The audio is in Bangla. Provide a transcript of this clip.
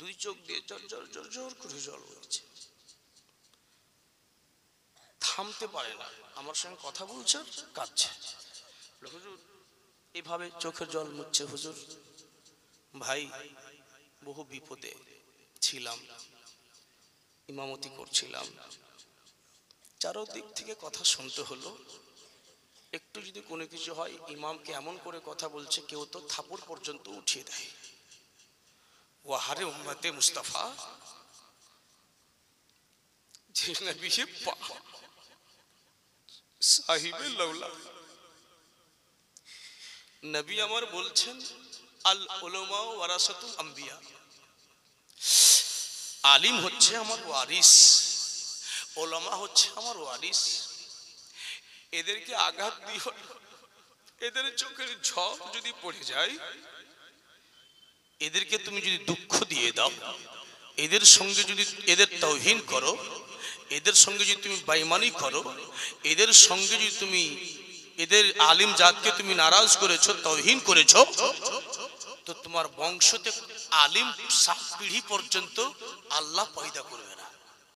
দুই চোখ দিয়ে জোর জোর জোর জোর করে জল বইছে, থামতে পারে না। আমার সঙ্গে কথা বলছে, কাঁদছে। হুজুর এভাবে চোখের জল মুছছে। হুজুর ভাই বহু বিপদে ছিলাম, ইমামতি করছিলাম, চারদিক থেকে কথা শুনতে হলো। একটু যদি কোনো কিছু হয়, ইমামকে এমন করে কথা বলছে কেউ তো থাপড় পর্যন্ত উঠিয়ে দেয়। ওয়াহারে উম্মতে মুস্তাফা যে নবী পাক সাহিবে লাউলা, নবী আমার বলছেন আল উলামা ওয়ারাসাতুল আম্বিয়া, আলিম হচ্ছে আমার ওয়ারিস, ওলামা হচ্ছে আমার ওয়ারিস। এদেরকে আঘাত দিও, এদের চোখের ঝড় যদি পড়ে যায়, এদেরকে তুমি যদি দুঃখ দিয়ে দাও, এদের সঙ্গে যদি এদের তাওহীন করো, এদের সঙ্গে যদি তুমি বেঈমানি করো, এদের সঙ্গে যদি তুমি এদের আলিম জাতকে তুমি নারাজ করেছো, তাওহীন করেছো, তো তোমার বংশতে আলিম 7 পিঢ়ি পর্যন্ত আল্লাহ পয়দা করবে না।